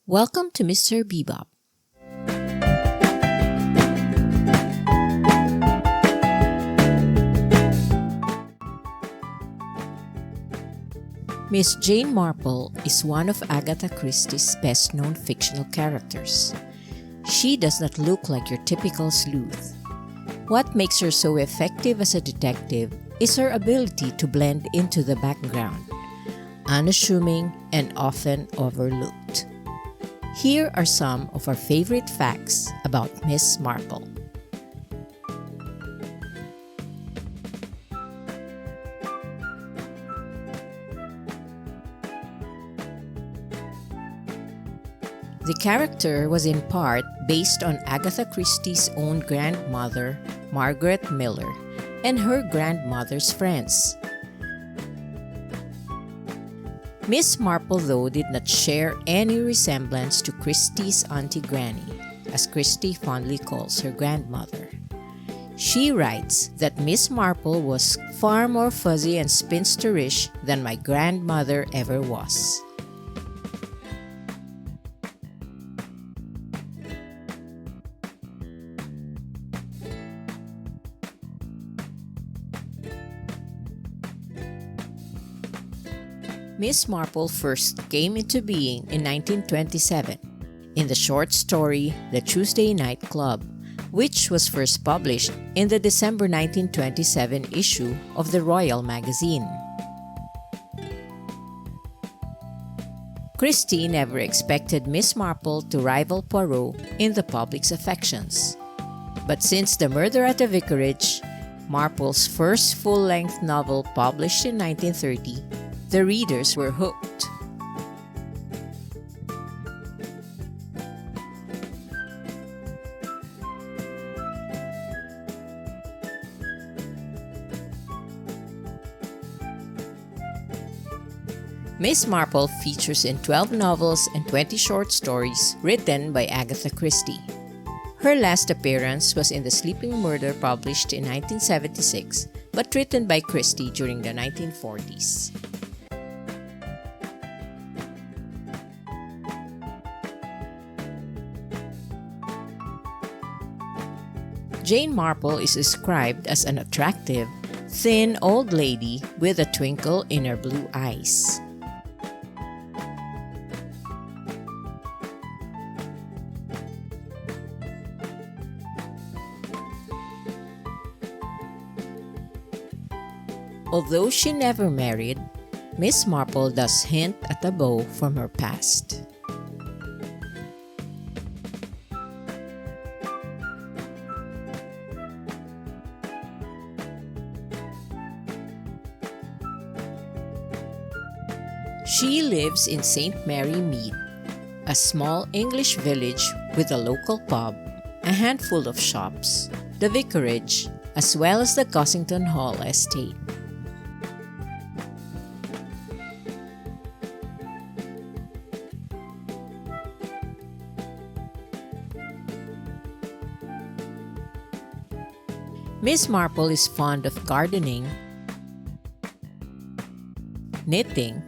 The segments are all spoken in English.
Welcome to Mr. Beebop. Miss Jane Marple is one of Agatha Christie's best-known fictional characters. She does not look like your typical sleuth. What makes her so effective as a detective is her ability to blend into the background, unassuming and often overlooked. Here are some of our favorite facts about Miss Marple. The character was in part based on Agatha Christie's own grandmother, Margaret Miller, and her grandmother's friends. Miss Marple, though, did not share any resemblance to Christie's Auntie Granny, as Christie fondly calls her grandmother. She writes that Miss Marple was far more fuzzy and spinsterish than my grandmother ever was. Miss Marple first came into being in 1927 in the short story The Tuesday Night Club, which was first published in the December 1927 issue of the Royal Magazine. Christie never expected Miss Marple to rival Poirot in the public's affections. But since The Murder at the Vicarage, Marple's first full-length novel published in 1930, the readers were hooked. Miss Marple features in 12 novels and 20 short stories written by Agatha Christie. Her last appearance was in The Sleeping Murder, published in 1976, but written by Christie during the 1940s. Jane Marple is described as an attractive, thin old lady with a twinkle in her blue eyes. Although she never married, Miss Marple does hint at a beau from her past. She lives in St. Mary Mead, a small English village with a local pub, a handful of shops, the vicarage, as well as the Cossington Hall estate. Miss Marple is fond of gardening, knitting,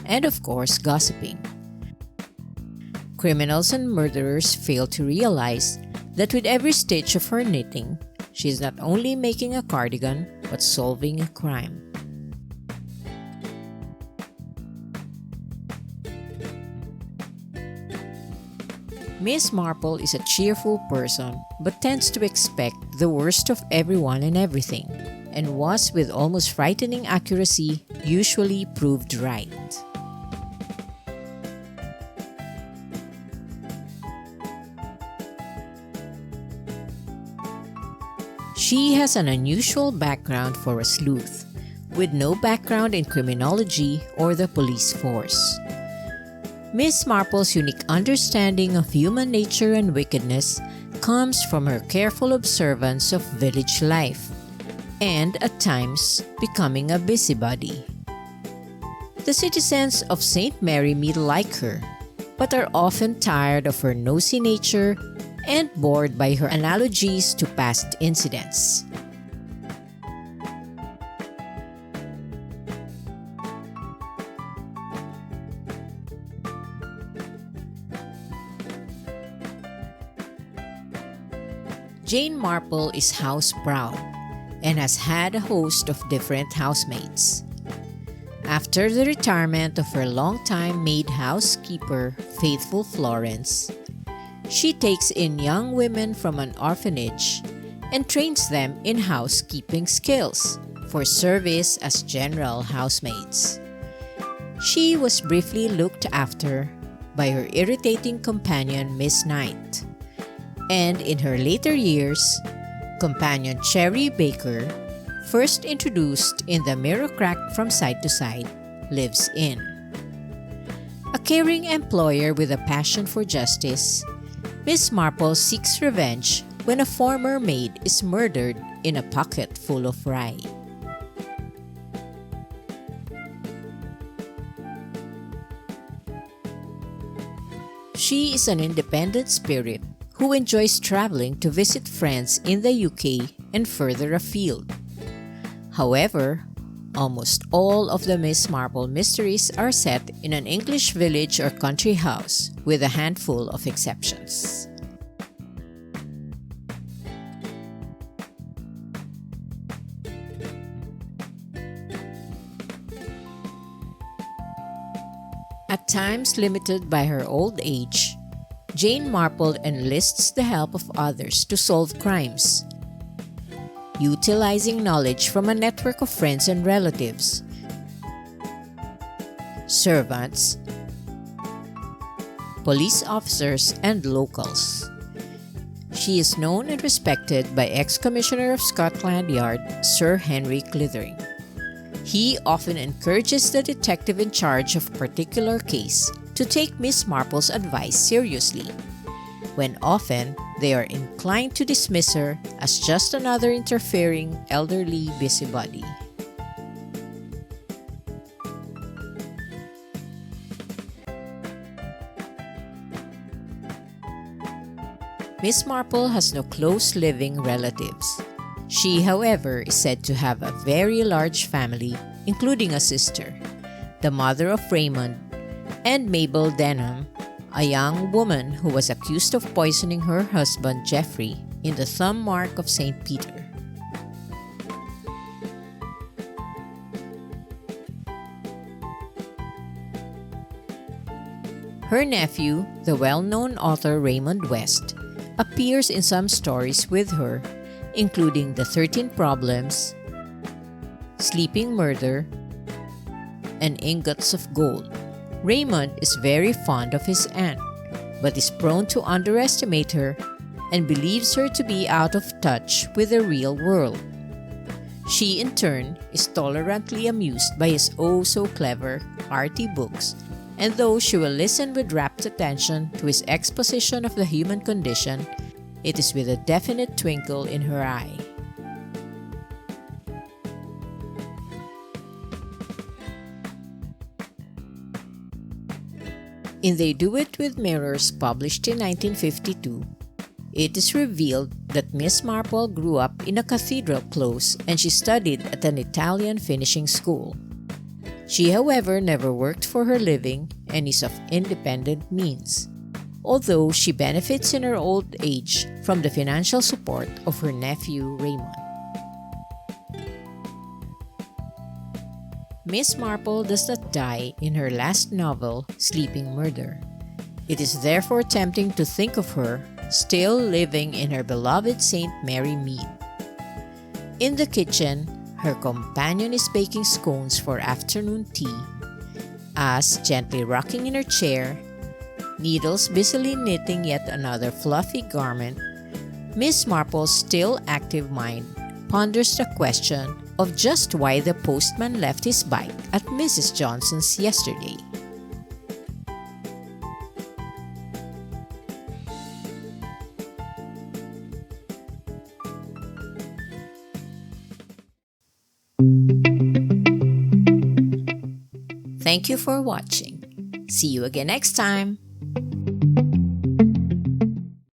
and of course, gossiping. Criminals and murderers fail to realize that with every stitch of her knitting, she is not only making a cardigan, but solving a crime. Miss Marple is a cheerful person, but tends to expect the worst of everyone and everything, and was, with almost frightening accuracy, usually proved right. She has an unusual background for a sleuth, with no background in criminology or the police force. Miss Marple's unique understanding of human nature and wickedness comes from her careful observance of village life, and at times becoming a busybody. The citizens of St. Mary Mead like her, but are often tired of her nosy nature and bored by her analogies to past incidents. Jane Marple is house proud and has had a host of different housemates. After the retirement of her longtime maid housekeeper, faithful Florence, she takes in young women from an orphanage and trains them in housekeeping skills for service as general housemaids. She was briefly looked after by her irritating companion Miss Knight, and in her later years, companion Cherry Baker, first introduced in The Mirror Cracked from Side to Side, lives in. A caring employer with a passion for justice, Miss Marple seeks revenge when a former maid is murdered in a pocket full of rye. She is an independent spirit who enjoys traveling to visit friends in the UK and further afield. However, almost all of the Miss Marple mysteries are set in an English village or country house, with a handful of exceptions. At times limited by her old age, Jane Marple enlists the help of others to solve crimes, utilizing knowledge from a network of friends and relatives, servants, police officers, and locals. She is known and respected by ex-Commissioner of Scotland Yard Sir Henry Clithering. He often encourages the detective in charge of a particular case to take Miss Marple's advice seriously, when often they are inclined to dismiss her as just another interfering elderly busybody. Miss Marple has no close living relatives. She, however, is said to have a very large family, including a sister, the mother of Raymond, and Mabel Denham, a young woman who was accused of poisoning her husband Geoffrey in the thumb mark of St. Peter. Her nephew, the well-known author Raymond West, appears in some stories with her, including The 13 Problems, Sleeping Murder, and Ingots of Gold. Raymond is very fond of his aunt, but is prone to underestimate her and believes her to be out of touch with the real world. She, in turn, is tolerantly amused by his oh-so-clever, arty books, and though she will listen with rapt attention to his exposition of the human condition, it is with a definite twinkle in her eye. In They Do It With Mirrors, published in 1952, it is revealed that Miss Marple grew up in a cathedral close and she studied at an Italian finishing school. She, however, never worked for her living and is of independent means, although she benefits in her old age from the financial support of her nephew Raymond. Miss Marple does not die in her last novel, Sleeping Murder. It is therefore tempting to think of her still living in her beloved St. Mary Mead. In the kitchen, her companion is baking scones for afternoon tea, as, gently rocking in her chair, needles busily knitting yet another fluffy garment, Miss Marple's still active mind ponders the question of just why the postman left his bike at Mrs. Johnson's yesterday. Thank you for watching. See you again next time.